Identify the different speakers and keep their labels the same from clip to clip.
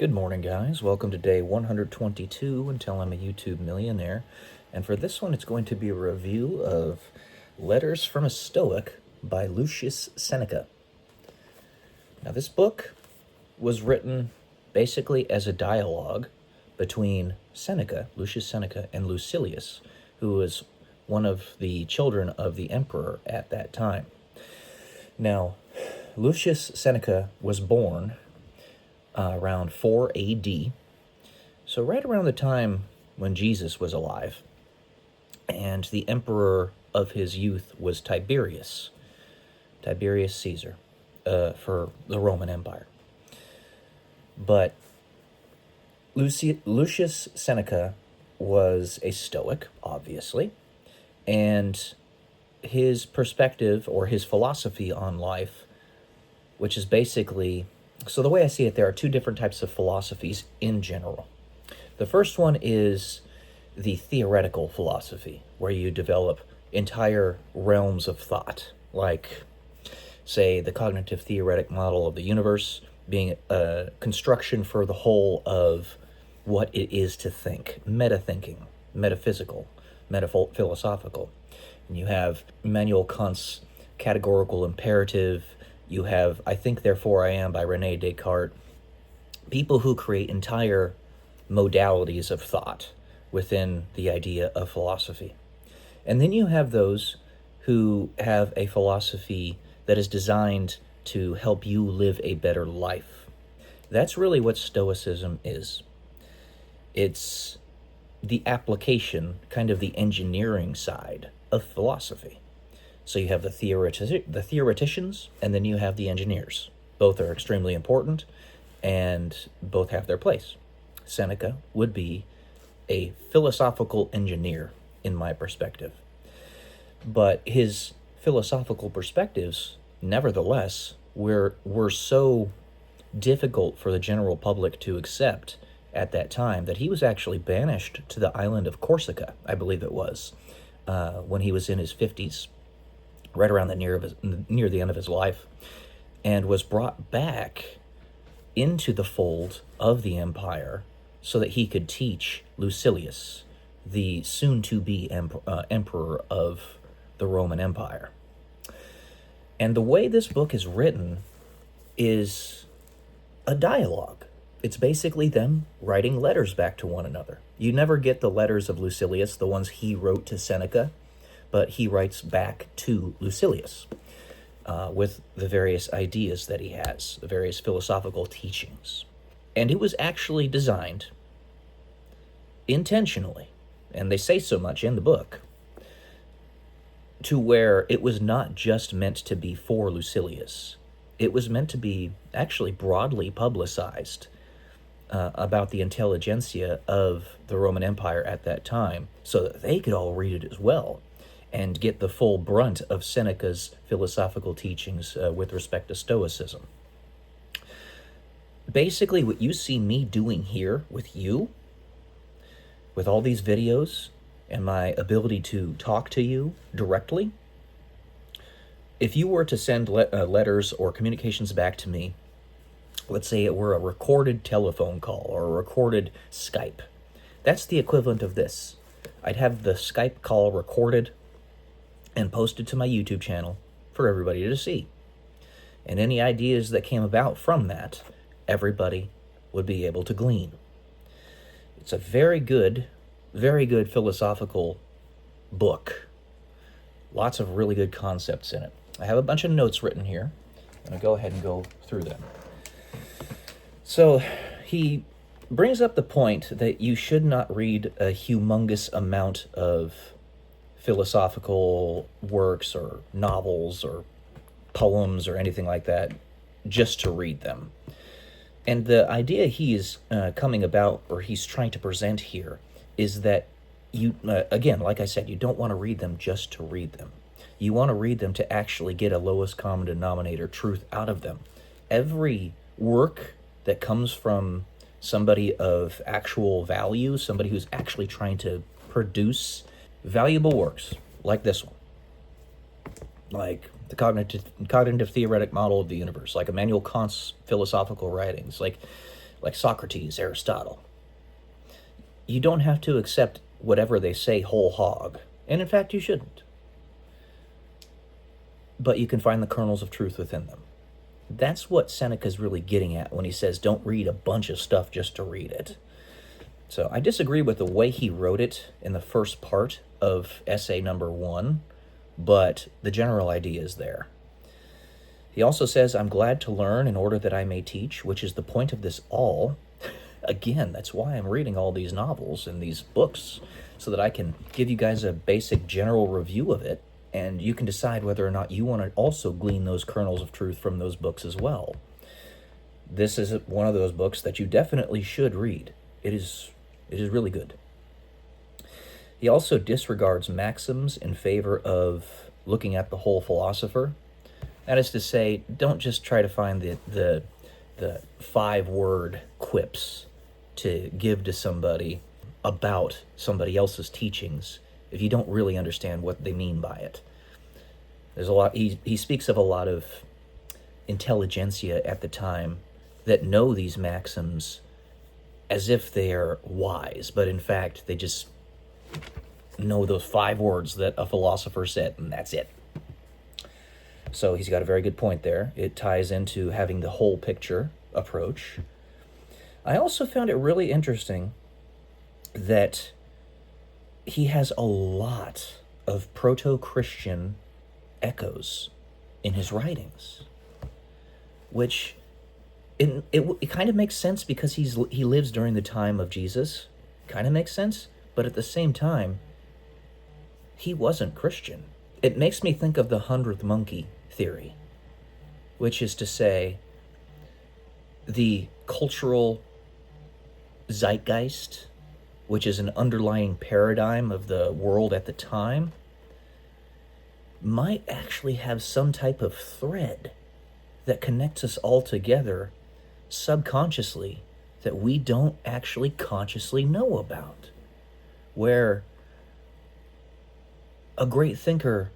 Speaker 1: Good morning, guys. Welcome to day 122 until I'm a YouTube millionaire. And for this one, it's going to be a review of Letters from a Stoic by Lucius Seneca. Now, this book was written basically as a dialogue between Seneca, Lucius Seneca, and Lucilius, who was one of the children of the emperor at that time. Now, Lucius Seneca was born around 4 AD, so right around the time when Jesus was alive, and the emperor of his youth was Tiberius Caesar, for the Roman Empire. But Lucius Seneca was a Stoic, obviously, and his perspective or his philosophy on life, which is basically, so the way I see it, there are two different types of philosophies in general. The first one is the theoretical philosophy, where you develop entire realms of thought, like, say, the cognitive theoretic model of the universe being a construction for the whole of what it is to think, meta-thinking, metaphysical, metaphilosophical. And you have Immanuel Kant's categorical imperative. You have I Think, Therefore I Am by Rene Descartes. People who create entire modalities of thought within the idea of philosophy. And then you have those who have a philosophy that is designed to help you live a better life. That's really what Stoicism is. It's the application, kind of the engineering side of philosophy. So you have the theoreticians, and then you have the engineers. Both are extremely important, and both have their place. Seneca would be a philosophical engineer, in my perspective. But his philosophical perspectives, nevertheless, were so difficult for the general public to accept at that time that he was actually banished to the island of Corsica, I believe it was, when he was in his 50s. Right around near the end of his life, and was brought back into the fold of the empire so that he could teach Lucilius, the soon-to-be emperor of the Roman Empire. And the way this book is written is a dialogue. It's basically them writing letters back to one another. You never get the letters of Lucilius, the ones he wrote to Seneca, but he writes back to Lucilius with the various ideas that he has, the various philosophical teachings. And it was actually designed intentionally, and they say so much in the book, to where it was not just meant to be for Lucilius. It was meant to be actually broadly publicized about the intelligentsia of the Roman Empire at that time, so that they could all read it as well and get the full brunt of Seneca's philosophical teachings with respect to Stoicism. Basically, what you see me doing here with you, with all these videos, and my ability to talk to you directly, if you were to send letters or communications back to me, let's say it were a recorded telephone call or a recorded Skype, that's the equivalent of this. I'd have the Skype call recorded and posted to my YouTube channel for everybody to see. And any ideas that came about from that, everybody would be able to glean. It's a very good philosophical book. Lots of really good concepts in it. I have a bunch of notes written here. I'm going to go ahead and go through them. So he brings up the point that you should not read a humongous amount of philosophical works or novels or poems or anything like that just to read them. And the idea he is coming about, or he's trying to present here, is that you, again, like I said, you don't want to read them just to read them. You want to read them to actually get a lowest common denominator truth out of them. Every work that comes from somebody of actual value, somebody who's actually trying to produce valuable works like this one, like the cognitive theoretic model of the universe, like Immanuel Kant's philosophical writings, like like Socrates, Aristotle. You don't have to accept whatever they say whole hog, and in fact you shouldn't. But you can find the kernels of truth within them. That's what Seneca's really getting at when he says don't read a bunch of stuff just to read it. So I disagree with the way he wrote it in the first part of essay number 1, but the general idea is there. He also says, I'm glad to learn in order that I may teach, which is the point of this all. Again, that's why I'm reading all these novels and these books, so that I can give you guys a basic general review of it, and you can decide whether or not you want to also glean those kernels of truth from those books as well. This is one of those books that you definitely should read. It is really good. He also disregards maxims in favor of looking at the whole philosopher. That is to say, don't just try to find the 5-word quips to give to somebody about somebody else's teachings if you don't really understand what they mean by it. There's a lot. He speaks of a lot of intelligentsia at the time that know these maxims as if they're wise, but in fact they just know those 5 words that a philosopher said, and that's it. So he's got a very good point there. It ties into having the whole picture approach. I also found it really interesting that he has a lot of proto-Christian echoes in his writings, which it kind of makes sense because he lives during the time of Jesus. Kind of makes sense, but at the same time, he wasn't Christian. It makes me think of the 100th monkey theory, which is to say, the cultural zeitgeist, which is an underlying paradigm of the world at the time, might actually have some type of thread that connects us all together subconsciously that we don't actually consciously know about. Where a great thinker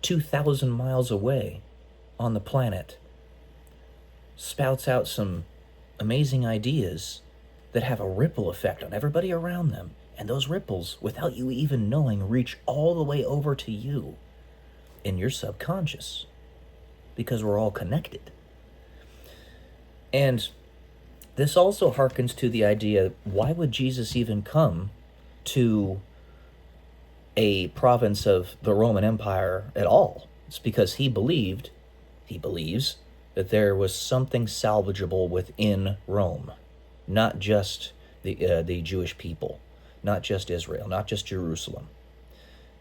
Speaker 1: 2,000 miles away on the planet spouts out some amazing ideas that have a ripple effect on everybody around them. And those ripples, without you even knowing, reach all the way over to you in your subconscious, because we're all connected. And this also harkens to the idea, why would Jesus even come to a province of the Roman Empire at all? It's because he believes, that there was something salvageable within Rome. Not just the Jewish people, not just Israel, not just Jerusalem,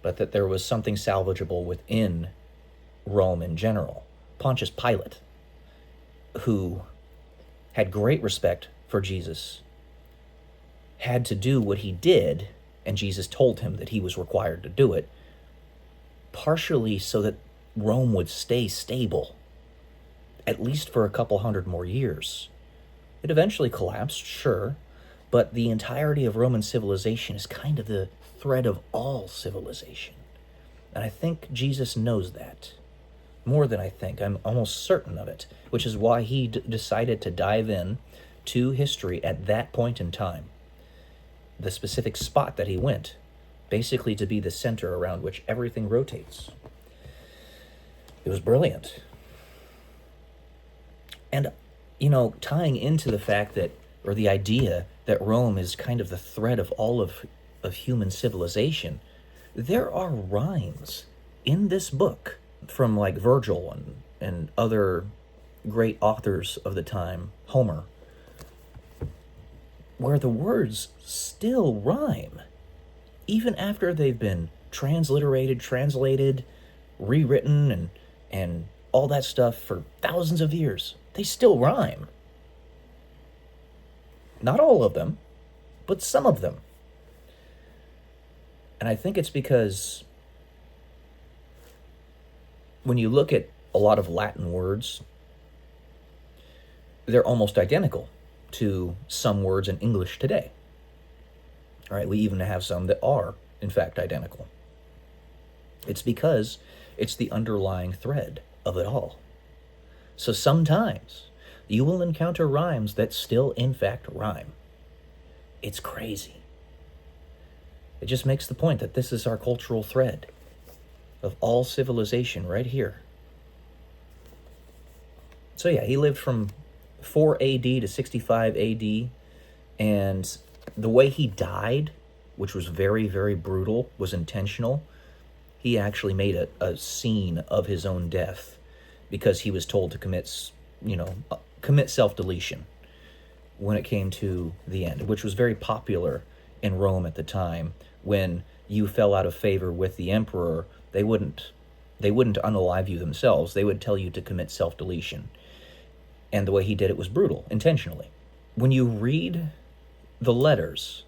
Speaker 1: but that there was something salvageable within Rome in general. Pontius Pilate, who had great respect for Jesus, had to do what he did, and Jesus told him that he was required to do it, partially so that Rome would stay stable, at least for a couple hundred more years. It eventually collapsed, sure, but the entirety of Roman civilization is kind of the thread of all civilization. And I think Jesus knows that. More than I think. I'm almost certain of it, which is why he decided to dive in to history at that point in time. The specific spot that he went, basically to be the center around which everything rotates. It was brilliant. And, tying into the fact that, or the idea that Rome is kind of the thread of all of human civilization, there are rhymes in this book from like Virgil and other great authors of the time, Homer, where the words still rhyme, even after they've been translated, rewritten, and all that stuff for thousands of years. They still rhyme. Not all of them, but some of them. And I think it's because when you look at a lot of Latin words, they're almost identical to some words in English today. All right, we even have some that are, in fact, identical. It's because it's the underlying thread of it all. So sometimes you will encounter rhymes that still, in fact, rhyme. It's crazy. It just makes the point that this is our cultural thread of all civilization right here. So yeah, he lived from 4 AD to 65 AD, and the way he died, which was very, very brutal, was intentional. He actually made a scene of his own death because he was told to commit self-deletion when it came to the end, which was very popular in Rome at the time. When you fell out of favor with the emperor, they wouldn't unalive you themselves. They would tell you to commit self-deletion. And the way he did it was brutal, intentionally. When you read the letters,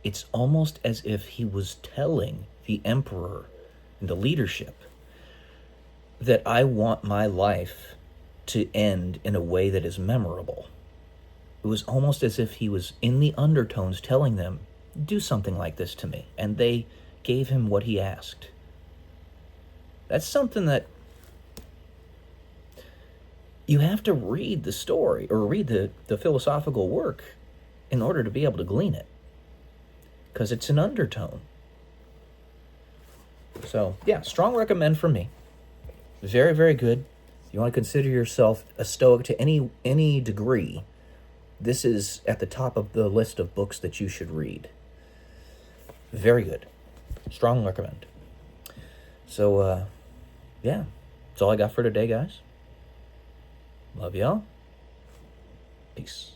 Speaker 1: it's almost as if he was telling the emperor and the leadership that I want my life to end in a way that is memorable. It was almost as if he was in the undertones telling them, do something like this to me. And they gave him what he asked. That's something that you have to read the story or read the philosophical work in order to be able to glean it, because it's an undertone. So yeah, strong recommend from me. Very, very good. If you want to consider yourself a Stoic to any degree, this is at the top of the list of books that you should read. Very good. Strong recommend. So yeah, that's all I got for today, guys. Love y'all. Peace.